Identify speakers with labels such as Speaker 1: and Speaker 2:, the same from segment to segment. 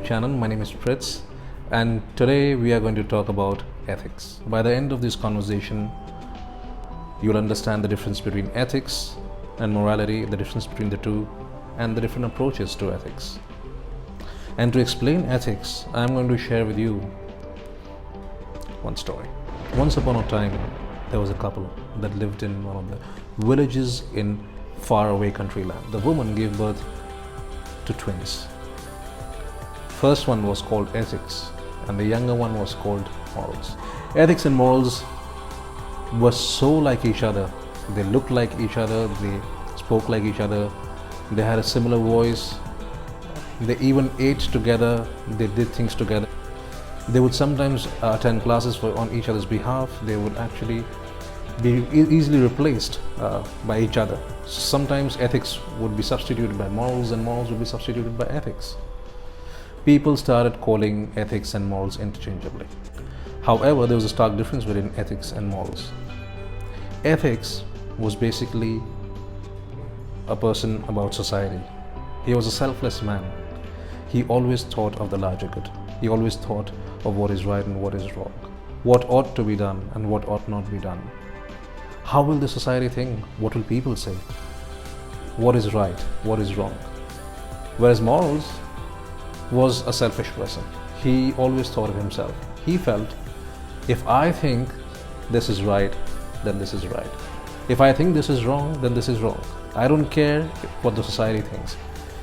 Speaker 1: channel. My name is Fritz, and today we are going to talk about ethics. By the end of this conversation, you'll understand the difference between ethics and morality, the difference between the two, and the different approaches to ethics. And to explain ethics, I'm going to share with you one story. Once upon a time, there was a couple that lived in one of the villages in faraway country land. The woman gave birth to twins. First one was called ethics, and the younger one was called morals. Ethics and morals were so like each other. They looked like each other, they spoke like each other, they had a similar voice, they even ate together, they did things together. They would sometimes attend classes on each other's behalf. They would actually be easily replaced by each other. Sometimes ethics would be substituted by morals and morals would be substituted by ethics. People started calling ethics and morals interchangeably. However, there was a stark difference between ethics and morals. Ethics was basically a person about society. He was a selfless man. He always thought of the larger good. He always thought of what is right and what is wrong, what ought to be done and what ought not be done. How will the society think? What will people say? What is right? What is wrong? Whereas morals was a selfish person. He always thought of himself. He felt, if I think this is right, then this is right. If I think this is wrong, then this is wrong. I don't care what the society thinks.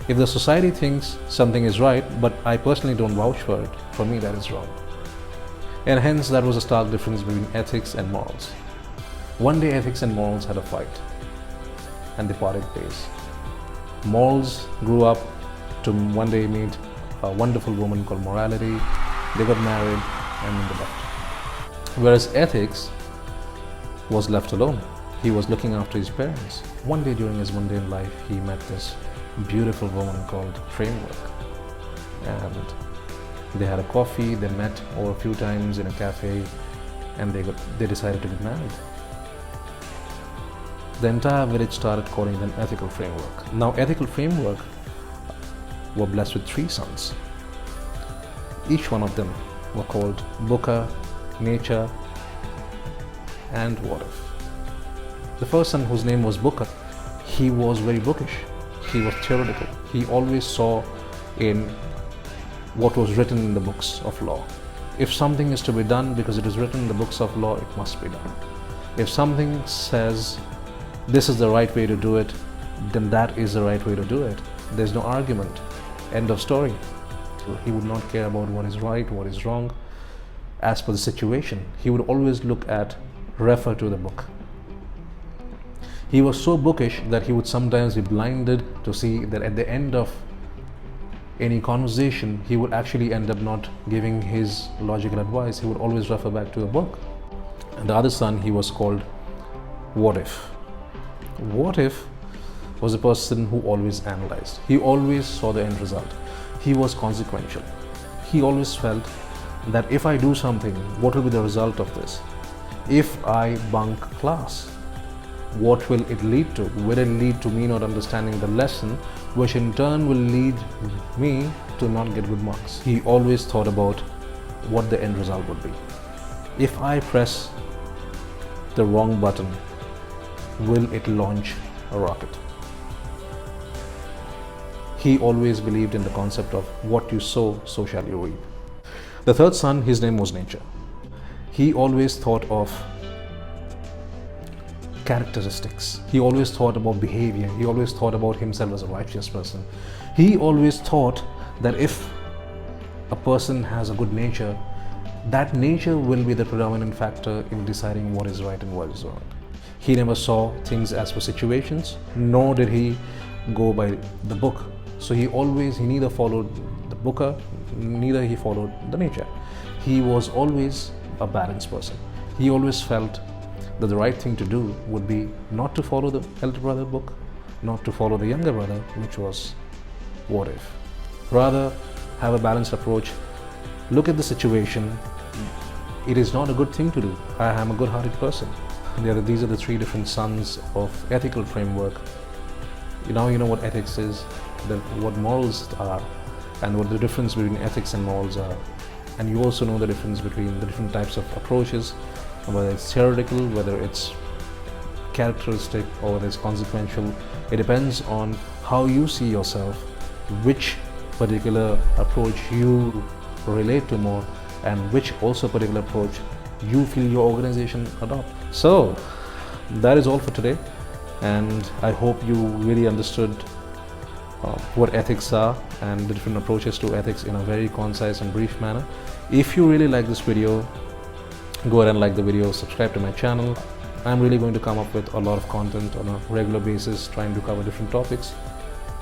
Speaker 1: If the society thinks something is right, but I personally don't vouch for it, for me that is wrong. And hence that was a stark difference between ethics and morals. One day ethics and morals had a fight, and they parted ways. Morals grew up to one day meet a wonderful woman called morality. They got married and then they left. Whereas ethics was left alone. He was looking after his parents. One day during his mundane life, he met this beautiful woman called Framework. And they had a coffee, they met over a few times in a cafe, and they decided to get married. The entire village started calling them Ethical Framework. Now, Ethical Framework were blessed with 3 sons. Each one of them were called Booker, Nature, and What If. The first son, whose name was Booker, he was very bookish. He was theoretical. He always saw in what was written in the books of law. If something is to be done because it is written in the books of law, it must be done. If something says this is the right way to do it, then that is the right way to do it. There's no argument. End of story. He would not care about what is right, what is wrong, as per the situation. He would always refer to the book. He was so bookish that he would sometimes be blinded to see that at the end of any conversation, he would actually end up not giving his logical advice. He would always refer back to the book. And the other son, he was called What If. What If was a person who always analyzed. He always saw the end result. He was consequential. He always felt that if I do something, what will be the result of this? If I bunk class, what will it lead to? Will it lead to me not understanding the lesson, which in turn will lead me to not get good marks? He always thought about what the end result would be. If I press the wrong button, will it launch a rocket? He always believed in the concept of what you sow, so shall you reap. The third son, his name was Nature. He always thought of characteristics. He always thought about behavior. He always thought about himself as a righteous person. He always thought that if a person has a good nature, that nature will be the predominant factor in deciding what is right and what is wrong. He never saw things as per situations, nor did he go by the book. So he neither followed the Booker, neither he followed the Nature. He was always a balanced person. He always felt that the right thing to do would be not to follow the elder brother book, not to follow the younger brother, which was What If. Rather, have a balanced approach. Look at the situation. It is not a good thing to do. I am a good-hearted person. These are the 3 different sons of Ethical Framework. Now you know what ethics is, what morals are. and what the difference between ethics and morals are. And you also know the difference between the different types of approaches, whether it's theoretical, whether it's characteristic, or whether it's consequential. It depends on how you see yourself, which particular approach you relate to more, and which also particular approach you feel your organization adopt. So that is all for today, and I hope you really understood what ethics are and the different approaches to ethics in a very concise and brief manner. If you really like this video, go ahead and like the video, subscribe to my channel. I'm really going to come up with a lot of content on a regular basis, trying to cover different topics,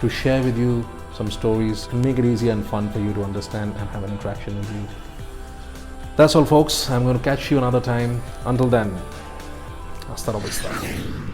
Speaker 1: to share with you some stories and make it easy and fun for you to understand and have an interaction with me. That's all, folks. I'm going to catch you another time. Until then, hasta la vista.